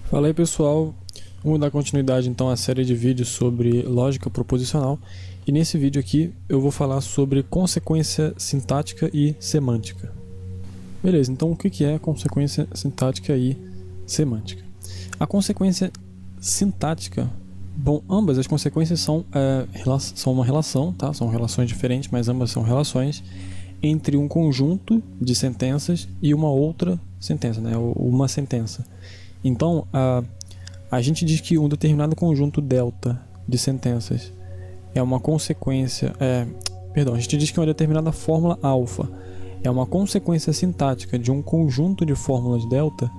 Fala aí pessoal, vamos dar continuidade então à série de vídeos sobre lógica proposicional e nesse vídeo aqui eu vou falar sobre consequência sintática e semântica. Beleza, então o que é consequência sintática e semântica? A consequência sintática, bom, ambas as consequências são uma relação, tá? São relações diferentes, mas ambas são relações entre um conjunto de sentenças e uma outra sentença, né? Uma sentença. Então, a gente diz que um determinado conjunto delta de sentenças é uma consequência... a gente diz que uma determinada fórmula alfa é uma consequência sintática de um conjunto de fórmulas delta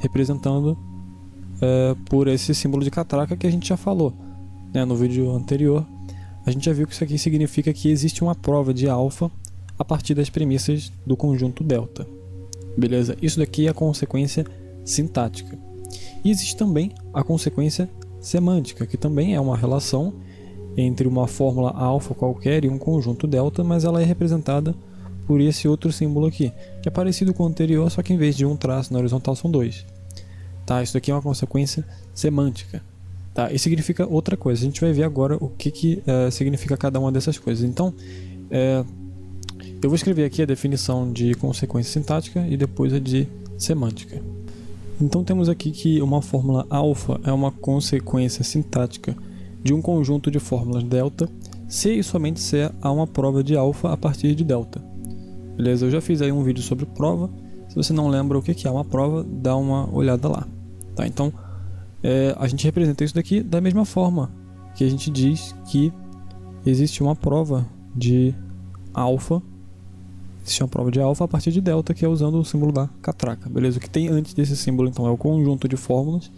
representando por esse símbolo de catraca que a gente já falou, né? No vídeo anterior, a gente já viu que isso aqui significa que existe uma prova de alfa a partir das premissas do conjunto delta. Beleza? Isso daqui é a consequência sintática. E existe também a consequência semântica, que também é uma relação entre uma fórmula alfa qualquer e um conjunto delta, mas ela é representada por esse outro símbolo aqui, que é parecido com o anterior, só que em vez de um traço na horizontal são dois. Tá? Isso daqui é uma consequência semântica. Tá? E significa outra coisa. A gente vai ver agora o que significa cada uma dessas coisas. Então, eu vou escrever aqui a definição de consequência sintática e depois a de semântica. Então temos aqui que uma fórmula alfa é uma consequência sintática de um conjunto de fórmulas delta se e somente se há uma prova de alfa a partir de delta. Beleza? Eu já fiz aí um vídeo sobre prova. Se você não lembra o que é uma prova, dá uma olhada lá. Tá? Então a gente representa isso daqui da mesma forma que a gente diz que existe uma prova de alfa. Existe uma prova de alfa a partir de delta, que é usando o símbolo da catraca, beleza? O que tem antes desse símbolo, então, é o conjunto de fórmulas,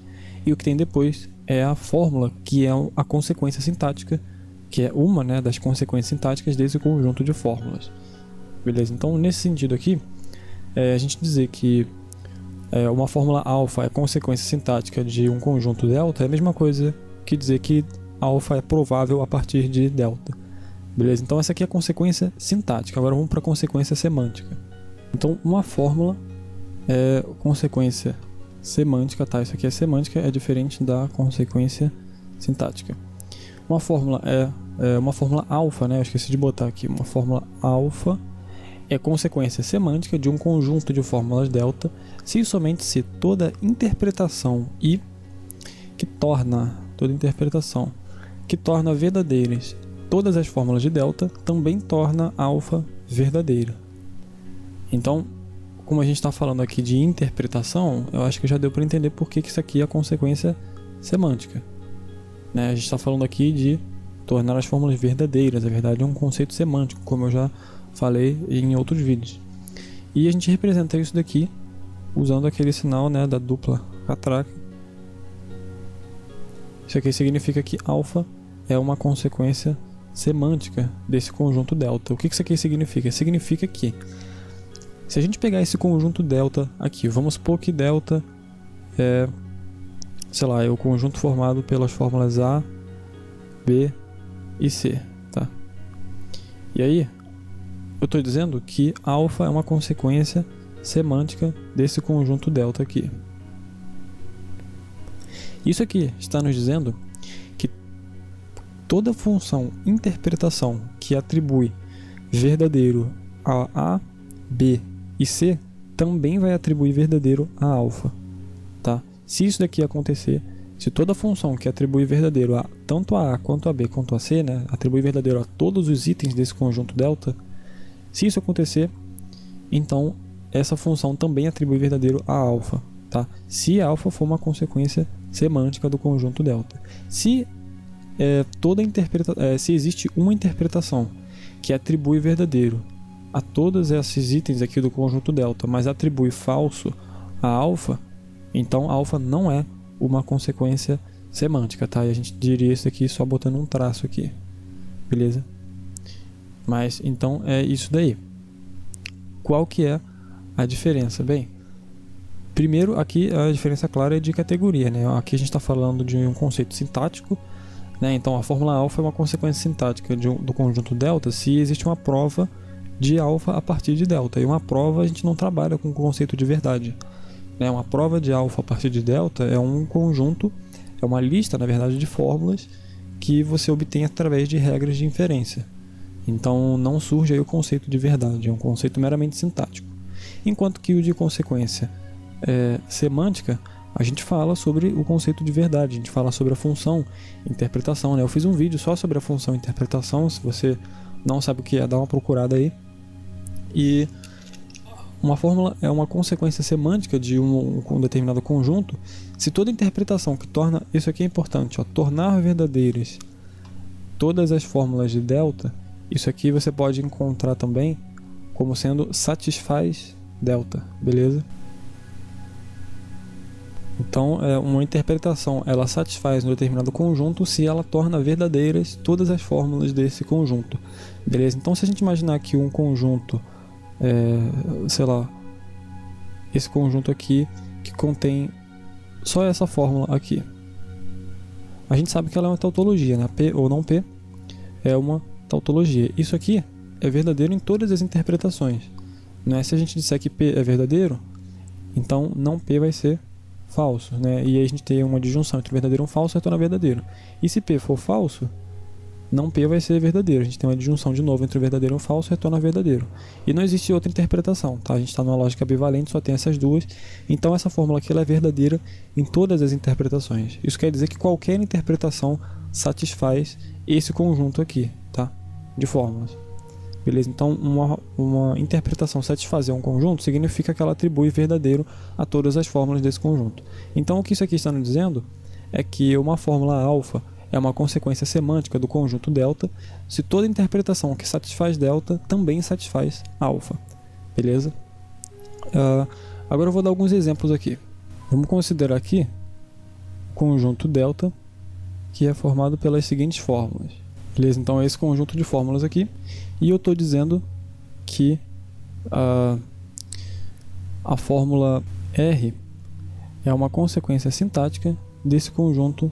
e o que tem depois é a fórmula, que é a consequência sintática, que é uma, né, das consequências sintáticas desse conjunto de fórmulas, beleza? Então, nesse sentido aqui, a gente dizer que uma fórmula alfa é consequência sintática de um conjunto delta é a mesma coisa que dizer que alfa é provável a partir de delta. Beleza? Então essa aqui é a consequência sintática. Agora vamos para a consequência semântica. Então uma fórmula é consequência semântica, tá? Isso aqui é semântica, é diferente da consequência sintática. Uma fórmula é uma fórmula alfa, né? Eu esqueci de botar aqui. Uma fórmula alfa é consequência semântica de um conjunto de fórmulas delta, se e somente se toda interpretação que torna verdadeiras todas as fórmulas de delta também torna alfa verdadeira. Então, como a gente está falando aqui de interpretação, eu acho que já deu para entender por que isso aqui é a consequência semântica, né? A gente está falando aqui de tornar as fórmulas verdadeiras. A verdade é um conceito semântico, como eu já falei em outros vídeos. E a gente representa isso daqui usando aquele sinal, né, da dupla catraca. Isso aqui significa que alfa é uma consequência semântica desse conjunto delta. O que isso aqui significa? Significa que se a gente pegar esse conjunto delta aqui, vamos supor que delta é o conjunto formado pelas fórmulas A, B e C, tá? E aí, eu estou dizendo que alfa é uma consequência semântica desse conjunto delta aqui. Isso aqui está nos dizendo toda função interpretação que atribui verdadeiro a A, B e C também vai atribuir verdadeiro a alfa, tá? Se isso daqui acontecer, se toda função que atribui verdadeiro a tanto a quanto a B quanto a C, né, atribui verdadeiro a todos os itens desse conjunto delta, se isso acontecer, então essa função também atribui verdadeiro a alfa, tá? Se a alfa for uma consequência semântica do conjunto delta. Se se existe uma interpretação que atribui verdadeiro a todos esses itens aqui do conjunto delta, mas atribui falso a alfa, então alfa não é uma consequência semântica, tá? E a gente diria isso aqui só botando um traço aqui, beleza? Mas então é isso daí. Qual que é a diferença? Bem, primeiro aqui a diferença clara é de categoria, né? Aqui a gente está falando de um conceito sintático, né? Então a fórmula alfa é uma consequência sintática do conjunto delta se existe uma prova de alfa a partir de delta. E uma prova a gente não trabalha com o conceito de verdade. né? Uma prova de alfa a partir de delta é um conjunto, é uma lista, na verdade, de fórmulas que você obtém através de regras de inferência. Então não surge aí o conceito de verdade, é um conceito meramente sintático. Enquanto que o de consequência semântica, a gente fala sobre o conceito de verdade, a gente fala sobre a função interpretação, né? Eu fiz um vídeo só sobre a função interpretação, se você não sabe o que é, dá uma procurada aí. E uma fórmula é uma consequência semântica de um determinado conjunto se toda interpretação que torna, isso aqui é importante, ó, tornar verdadeiras todas as fórmulas de delta, isso aqui você pode encontrar também como sendo satisfaz delta, beleza? Então, uma interpretação, ela satisfaz um determinado conjunto se ela torna verdadeiras todas as fórmulas desse conjunto, beleza? Então, se a gente imaginar que um conjunto, sei lá, esse conjunto aqui que contém só essa fórmula aqui, a gente sabe que ela é uma tautologia, né? P ou não P é uma tautologia. Isso aqui é verdadeiro em todas as interpretações, né? Se a gente disser que P é verdadeiro, então não P vai ser falso, né? E aí a gente tem uma disjunção entre verdadeiro e um falso, retorna verdadeiro. E se P for falso, não P vai ser verdadeiro. A gente tem uma disjunção de novo entre o verdadeiro e o falso, retorna verdadeiro. E não existe outra interpretação, tá? A gente está numa lógica bivalente, só tem essas duas. Então essa fórmula aqui ela é verdadeira em todas as interpretações. Isso quer dizer que qualquer interpretação satisfaz esse conjunto aqui, tá? De fórmulas. Beleza? Então, uma interpretação satisfazer um conjunto significa que ela atribui verdadeiro a todas as fórmulas desse conjunto. Então, o que isso aqui está nos dizendo é que uma fórmula alfa é uma consequência semântica do conjunto delta se toda interpretação que satisfaz delta também satisfaz alfa. Beleza? Agora eu vou dar alguns exemplos aqui. Vamos considerar aqui o conjunto delta, que é formado pelas seguintes fórmulas. Beleza? Então é esse conjunto de fórmulas aqui. E eu estou dizendo que a fórmula R é uma consequência sintática desse conjunto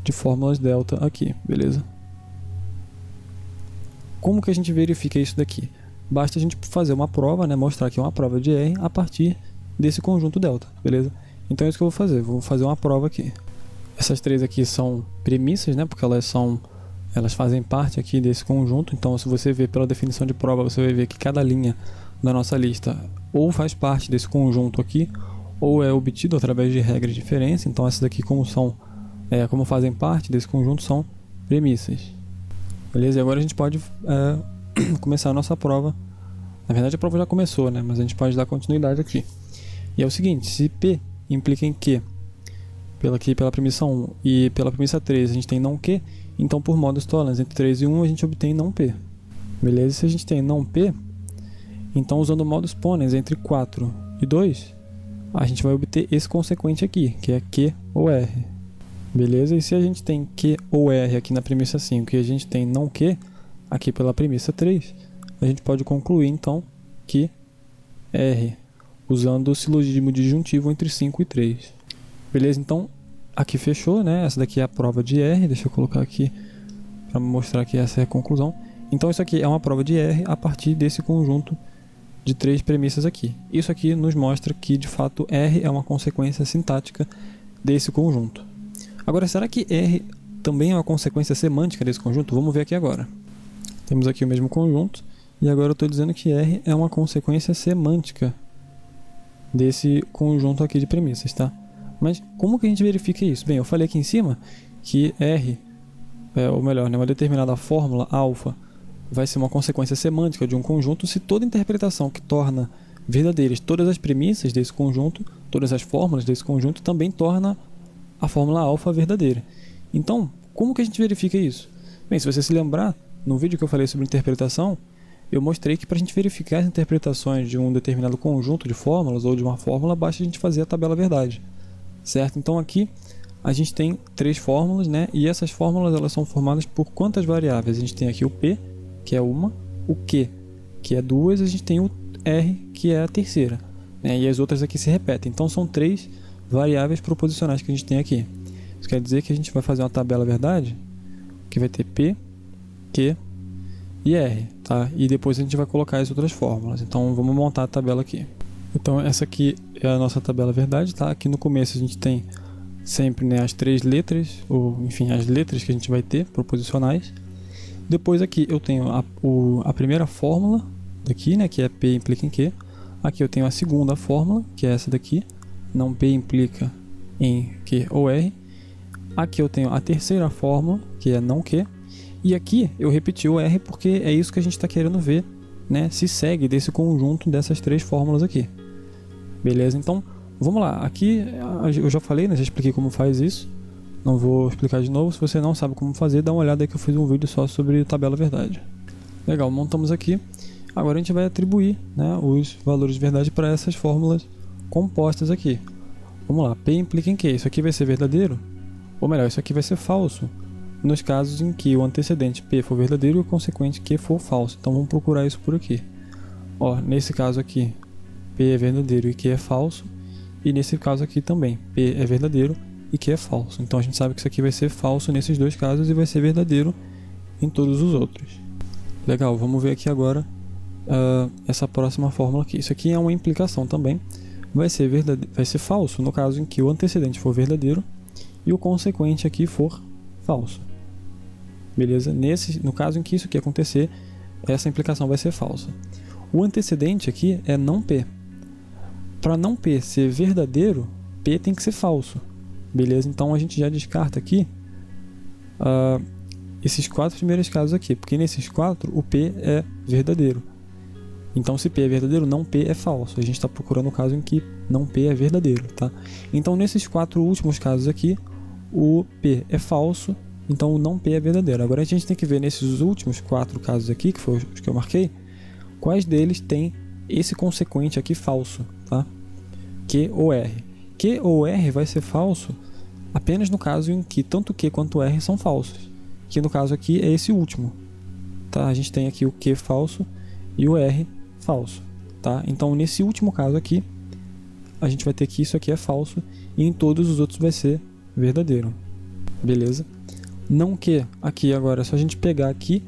de fórmulas delta aqui, beleza? Como que a gente verifica isso daqui? Basta a gente fazer uma prova, né, mostrar que é uma prova de R a partir desse conjunto delta, beleza? Então é isso que eu vou fazer, vou fazer uma prova aqui. Essas três aqui são premissas, né, porque elas fazem parte aqui desse conjunto. Então, se você ver pela definição de prova, você vai ver que cada linha da nossa lista ou faz parte desse conjunto aqui, ou é obtido através de regras de inferência. Então, essas aqui, como fazem parte desse conjunto, são premissas. Beleza? E agora a gente pode começar a nossa prova. Na verdade, a prova já começou, né? Mas a gente pode dar continuidade aqui. E é o seguinte, se P implica em Q, pela premissa 1 e pela premissa 3 a gente tem não Q, então por modos tolerância entre 3 e 1 a gente obtém não P. Beleza? Se a gente tem não P, então usando modos ponens entre 4 e 2, a gente vai obter esse consequente aqui, que é Q ou R. Beleza? E se a gente tem Q ou R aqui na premissa 5 e a gente tem não Q aqui pela premissa 3, a gente pode concluir então que R, usando o silogismo disjuntivo entre 5 e 3. Beleza? Então aqui fechou, né? Essa daqui é a prova de R. Deixa eu colocar aqui para mostrar que essa é a conclusão. Então isso aqui é uma prova de R a partir desse conjunto de três premissas aqui. Isso aqui nos mostra que de fato R é uma consequência sintática desse conjunto. Agora, será que R também é uma consequência semântica desse conjunto? Vamos ver aqui agora. Temos aqui o mesmo conjunto e agora eu estou dizendo que R é uma consequência semântica desse conjunto aqui de premissas, tá? Mas como que a gente verifica isso? Bem, eu falei aqui em cima que R, ou melhor, né, uma determinada fórmula alfa vai ser uma consequência semântica de um conjunto se toda interpretação que torna verdadeiras todas as premissas desse conjunto, todas as fórmulas desse conjunto, também torna a fórmula alfa verdadeira. Então, como que a gente verifica isso? Bem, se você se lembrar, no vídeo que eu falei sobre interpretação, eu mostrei que para a gente verificar as interpretações de um determinado conjunto de fórmulas ou de uma fórmula, basta a gente fazer a tabela verdade. Certo? Então aqui a gente tem três fórmulas, né? E essas fórmulas elas são formadas por quantas variáveis? A gente tem aqui o P, que é uma, o Q, que é duas, e a gente tem o R, que é a terceira, né? E as outras aqui se repetem. Então são três variáveis proposicionais que a gente tem aqui. Isso quer dizer que a gente vai fazer uma tabela verdade, que vai ter P, Q e R, tá? E depois a gente vai colocar as outras fórmulas. Então vamos montar a tabela aqui. Então essa aqui é a nossa tabela verdade, tá? Aqui no começo a gente tem sempre, né, as três letras, ou enfim, as letras que a gente vai ter, proposicionais. Depois aqui eu tenho a primeira fórmula daqui, né, que é P implica em Q. Aqui eu tenho a segunda fórmula, que é essa daqui, não P implica em Q ou R. Aqui eu tenho a terceira fórmula, que é não Q. E aqui eu repeti o R porque é isso que a gente está querendo ver, né, se segue desse conjunto dessas três fórmulas aqui. Beleza? Então, vamos lá. Aqui eu já falei, né, já expliquei como faz isso. Não vou explicar de novo. Se você não sabe como fazer, dá uma olhada aí que eu fiz um vídeo só sobre tabela verdade. Legal, montamos aqui. Agora a gente vai atribuir, né, os valores de verdade para essas fórmulas compostas aqui. Vamos lá. P implica em Q. Isso aqui vai ser verdadeiro? Ou melhor, isso aqui vai ser falso nos casos em que o antecedente P for verdadeiro e o consequente Q for falso. Então vamos procurar isso por aqui. Ó, nesse caso aqui, P é verdadeiro e Q é falso. E nesse caso aqui também, P é verdadeiro e Q é falso. Então a gente sabe que isso aqui vai ser falso nesses dois casos e vai ser verdadeiro em todos os outros. Legal, vamos ver aqui agora essa próxima fórmula aqui. Isso aqui é uma implicação também. Vai ser falso no caso em que o antecedente for verdadeiro e o consequente aqui for falso. Beleza? No caso em que isso aqui acontecer, essa implicação vai ser falsa. O antecedente aqui é não P. Para não P ser verdadeiro, P tem que ser falso. Beleza? Então a gente já descarta aqui esses quatro primeiros casos aqui, porque nesses quatro o P é verdadeiro. Então se P é verdadeiro, não P é falso. A gente está procurando o caso em que não P é verdadeiro, tá? Então nesses quatro últimos casos aqui, o P é falso, então o não P é verdadeiro. Agora a gente tem que ver nesses últimos quatro casos aqui, que foi os que eu marquei, quais deles tem esse consequente aqui falso, tá? Q ou R. Q ou R vai ser falso apenas no caso em que tanto Q quanto R são falsos, que no caso aqui é esse último, tá? A gente tem aqui o Q falso e o R falso, tá? Então nesse último caso aqui, a gente vai ter que isso aqui é falso e em todos os outros vai ser verdadeiro. Beleza? Não Q, aqui agora é só a gente pegar aqui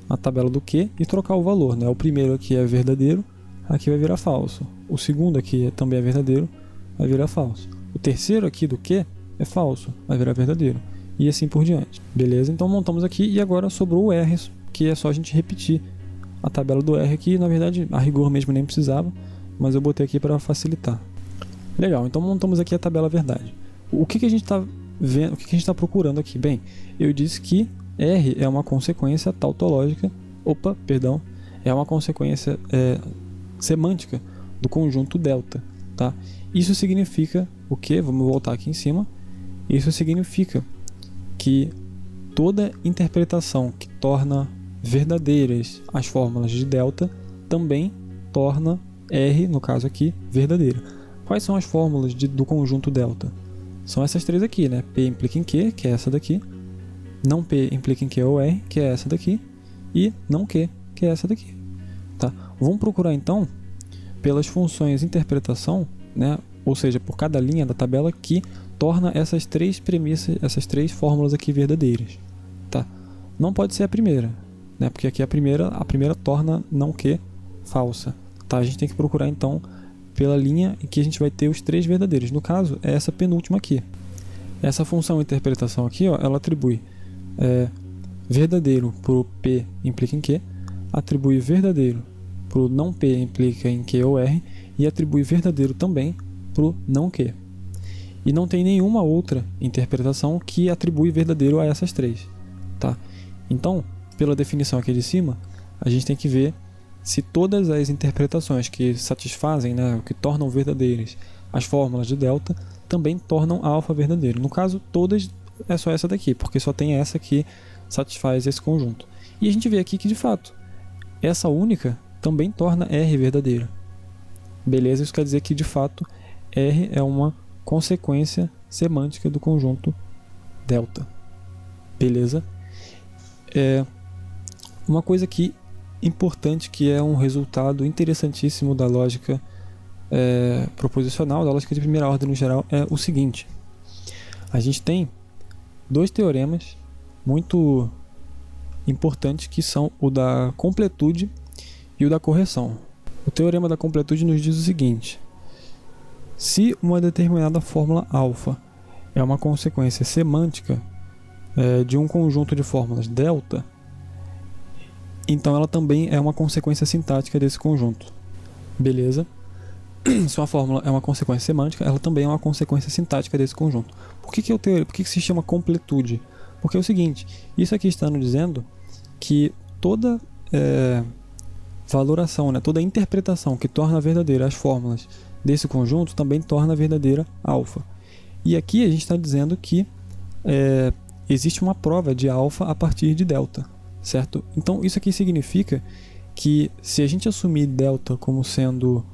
a tabela do Q e trocar o valor, né? O primeiro aqui é verdadeiro, aqui vai virar falso. O segundo aqui também é verdadeiro, vai virar falso. O terceiro aqui do Q é falso, vai virar verdadeiro. E assim por diante. Beleza? Então montamos aqui e agora sobrou o R, que é só a gente repetir a tabela do R aqui. Na verdade, a rigor mesmo nem precisava, mas eu botei aqui para facilitar. Legal, então montamos aqui a tabela verdade. O que a gente está vendo, o que a gente está procurando aqui? Bem, eu disse que R é uma consequência tautológica, é uma consequência semântica do conjunto delta, tá? Isso significa o quê? Vamos voltar aqui em cima. Isso significa que toda interpretação que torna verdadeiras as fórmulas de delta também torna R, no caso aqui, verdadeira. Quais são as fórmulas do conjunto delta? São essas três aqui, né? P implica em Q, que é essa daqui. Não P implica em Q ou R, que é essa daqui. E não Q, que é essa daqui. Tá? Vamos procurar então pelas funções interpretação, né? Ou seja, por cada linha da tabela que torna essas três premissas, essas três fórmulas aqui verdadeiras. Tá? Não pode ser a primeira, né? Porque aqui a primeira torna não Q falsa. Tá? A gente tem que procurar então pela linha em que a gente vai ter os três verdadeiros. No caso, é essa penúltima aqui. Essa função interpretação aqui, ó, ela atribui verdadeiro para o P implica em Q, atribui verdadeiro para o não P implica em Q ou R e atribui verdadeiro também para o não Q. E não tem nenhuma outra interpretação que atribui verdadeiro a essas três. Tá? Então, pela definição aqui de cima, a gente tem que ver se todas as interpretações que satisfazem, né, que tornam verdadeiras as fórmulas de delta, também tornam alfa verdadeiro. No caso, todas é só essa daqui, porque só tem essa que satisfaz esse conjunto. E a gente vê aqui que, de fato, essa única também torna R verdadeira. Beleza? Isso quer dizer que, de fato, R é uma consequência semântica do conjunto delta. Beleza? Uma coisa aqui importante, que é um resultado interessantíssimo da lógica proposicional, da lógica de primeira ordem no geral, é o seguinte. A gente tem dois teoremas muito importantes, que são o da completude e o da correção. O teorema da completude nos diz o seguinte: Se uma determinada fórmula alfa é uma consequência semântica de um conjunto de fórmulas delta, então ela também é uma consequência sintática desse conjunto. Beleza? Se uma fórmula é uma consequência semântica, ela também é uma consequência sintática desse conjunto. Por que se chama completude? Porque é o seguinte, isso aqui está nos dizendo que toda valoração, toda interpretação que torna verdadeira as fórmulas desse conjunto também torna verdadeira alfa. E aqui a gente está dizendo que existe uma prova de alfa a partir de delta, certo? Então isso aqui significa que se a gente assumir delta como sendo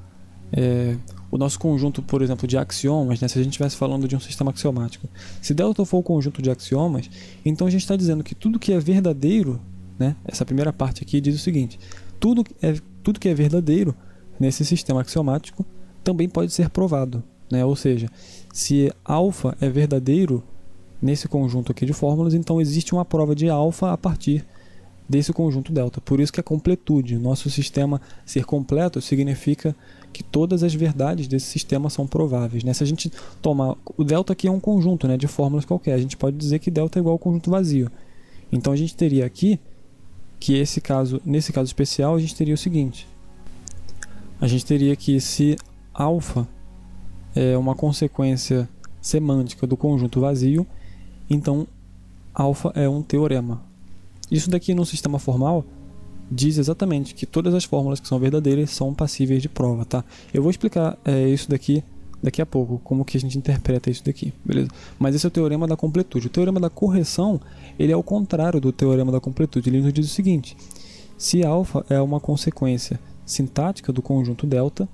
o nosso conjunto, por exemplo, de axiomas, se a gente estivesse falando de um sistema axiomático, se delta for o conjunto de axiomas, então a gente está dizendo que tudo que é verdadeiro, essa primeira parte aqui diz o seguinte: tudo que é verdadeiro nesse sistema axiomático também pode ser provado, ou seja, se alfa é verdadeiro nesse conjunto aqui de fórmulas, então existe uma prova de alfa a partir desse conjunto delta. Por isso que é completude. Nosso sistema ser completo significa que todas as verdades desse sistema são prováveis. Se a gente tomar... O delta aqui é um conjunto de fórmulas qualquer. A gente pode dizer que delta é igual ao conjunto vazio. Então a gente teria aqui que nesse caso especial a gente teria o seguinte. A gente teria que se alfa é uma consequência semântica do conjunto vazio, então alfa é um teorema. Isso daqui no sistema formal diz exatamente que todas as fórmulas que são verdadeiras são passíveis de prova, tá? Eu vou explicar isso daqui a pouco, como que a gente interpreta isso daqui, beleza? Mas esse é o teorema da completude. O teorema da correção, ele é o contrário do teorema da completude. Ele nos diz o seguinte: se alfa é uma consequência sintática do conjunto delta,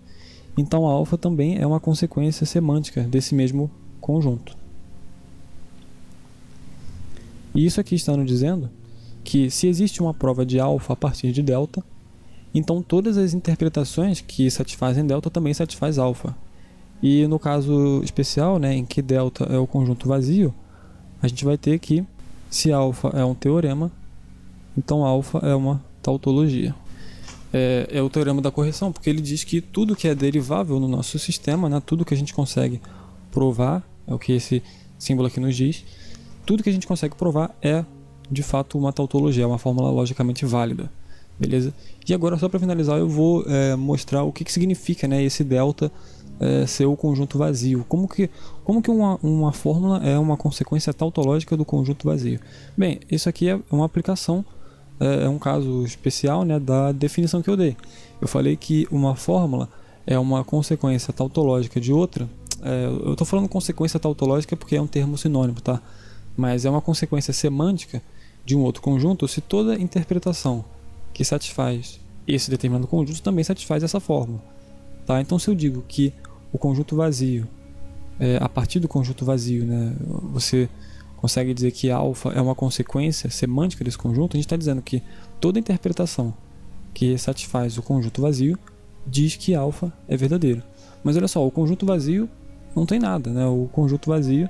então alfa também é uma consequência semântica desse mesmo conjunto. E isso aqui está nos dizendo que se existe uma prova de alfa a partir de delta, então todas as interpretações que satisfazem delta também satisfaz alfa. E no caso especial, em que delta é o conjunto vazio, a gente vai ter que, se alfa é um teorema, então alfa é uma tautologia. É o teorema da correção, porque ele diz que tudo que é derivável no nosso sistema, tudo que a gente consegue provar, é o que esse símbolo aqui nos diz, tudo que a gente consegue provar é de fato uma tautologia, é uma fórmula logicamente válida, beleza? E agora, só para finalizar, eu vou mostrar o que significa esse delta ser o conjunto vazio. Como que uma fórmula é uma consequência tautológica do conjunto vazio? Bem, isso aqui é uma aplicação, é um caso especial da definição que eu dei. Eu falei que uma fórmula é uma consequência tautológica de outra. Eu estou falando consequência tautológica porque é um termo sinônimo, tá? Mas é uma consequência semântica de um outro conjunto se toda interpretação que satisfaz esse determinado conjunto também satisfaz essa fórmula, tá? Então, se eu digo que o conjunto vazio, a partir do conjunto vazio, você consegue dizer que alfa é uma consequência semântica desse conjunto, a gente está dizendo que toda interpretação que satisfaz o conjunto vazio diz que alfa é verdadeiro. Mas olha só, o conjunto vazio não tem nada, o conjunto vazio,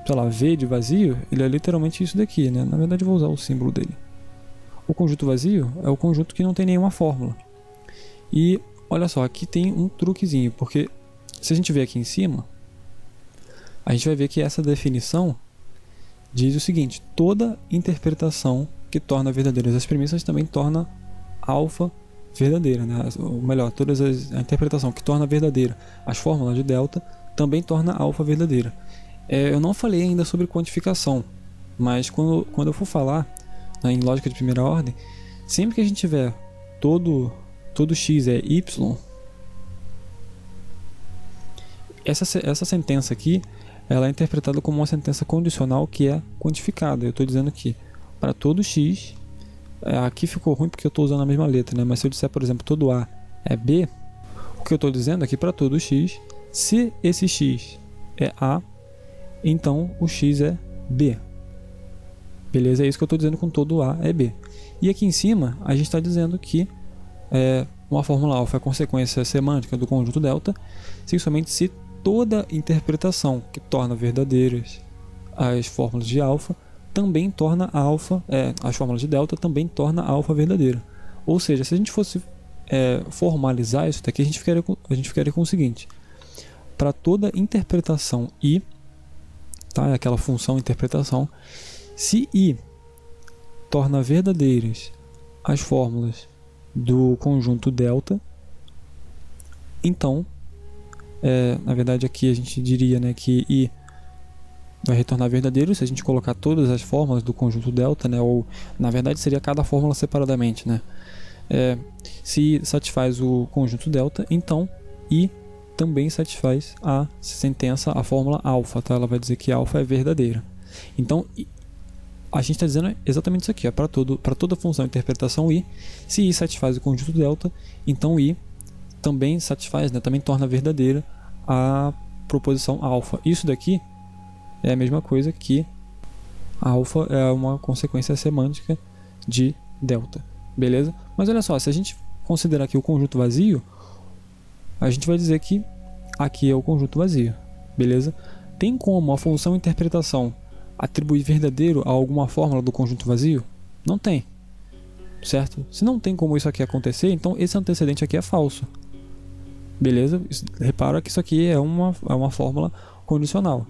sei lá, V de vazio, ele é literalmente isso daqui, Na verdade eu vou usar o símbolo dele. O conjunto vazio é o conjunto que não tem nenhuma fórmula. E olha só, aqui tem um truquezinho, porque se a gente ver aqui em cima, a gente vai ver que essa definição diz o seguinte: toda interpretação que torna verdadeiras as premissas também torna alfa verdadeira, Ou melhor, a interpretação que torna verdadeira as fórmulas de delta também torna alfa verdadeira. Eu não falei ainda sobre quantificação, mas quando eu for falar em lógica de primeira ordem, sempre que a gente tiver todo x é y, essa sentença aqui, ela é interpretada como uma sentença condicional que é quantificada. Eu estou dizendo que para todo x, aqui ficou ruim porque eu estou usando a mesma letra, mas se eu disser, por exemplo, todo a é b, o que eu estou dizendo é que para todo x, se esse x é a, então o x é b. Beleza? É isso que eu estou dizendo com todo A é B. E aqui em cima, a gente está dizendo que uma fórmula alfa é consequência semântica do conjunto delta, se somente se toda interpretação que torna verdadeiras as fórmulas de alfa também torna alfa, as fórmulas de delta também torna alfa verdadeira. Ou seja, se a gente fosse formalizar isso daqui, a gente ficaria com o seguinte: para toda interpretação I, tá? É aquela função interpretação. Se I torna verdadeiras as fórmulas do conjunto delta, então, na verdade aqui a gente diria, né, que I vai retornar verdadeiro se a gente colocar todas as fórmulas do conjunto delta, né, ou na verdade seria cada fórmula separadamente, né. Se I satisfaz o conjunto delta, então I também satisfaz a sentença, a fórmula alfa, tá? Ela vai dizer que alfa é verdadeira. Então, a gente está dizendo exatamente isso aqui, para toda função de interpretação I, se I satisfaz o conjunto delta, então I também satisfaz, né, também torna verdadeira a proposição alfa. Isso daqui é a mesma coisa que alfa é uma consequência semântica de delta, beleza? Mas olha só, se a gente considerar aqui o conjunto vazio, a gente vai dizer que aqui é o conjunto vazio, beleza? Tem como a função interpretação atribuir verdadeiro a alguma fórmula do conjunto vazio? Não tem, certo? Se não tem como isso aqui acontecer, então esse antecedente aqui é falso, beleza? Repara que isso aqui é uma fórmula condicional,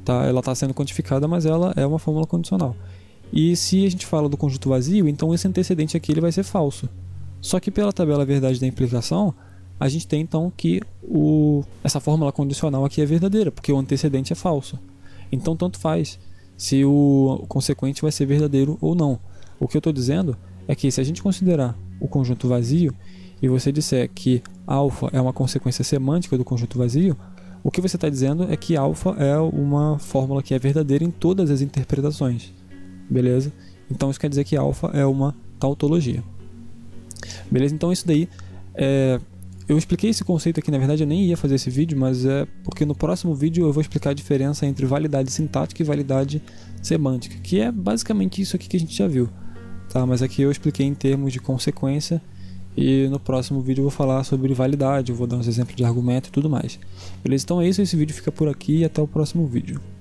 tá? Ela está sendo quantificada, mas ela é uma fórmula condicional. E se a gente fala do conjunto vazio, então esse antecedente aqui ele vai ser falso. Só que pela tabela verdade da implicação, a gente tem então que essa fórmula condicional aqui é verdadeira, porque o antecedente é falso. Então tanto faz se o consequente vai ser verdadeiro ou não. O que eu estou dizendo é que se a gente considerar o conjunto vazio e você disser que alfa é uma consequência semântica do conjunto vazio, o que você está dizendo é que alfa é uma fórmula que é verdadeira em todas as interpretações, beleza? Então isso quer dizer que alfa é uma tautologia, beleza? Então isso daí eu expliquei esse conceito aqui, na verdade eu nem ia fazer esse vídeo, mas é porque no próximo vídeo eu vou explicar a diferença entre validade sintática e validade semântica, que é basicamente isso aqui que a gente já viu, tá? Mas aqui eu expliquei em termos de consequência e no próximo vídeo eu vou falar sobre validade, eu vou dar uns exemplos de argumento e tudo mais. Beleza? Então é isso, esse vídeo fica por aqui e até o próximo vídeo.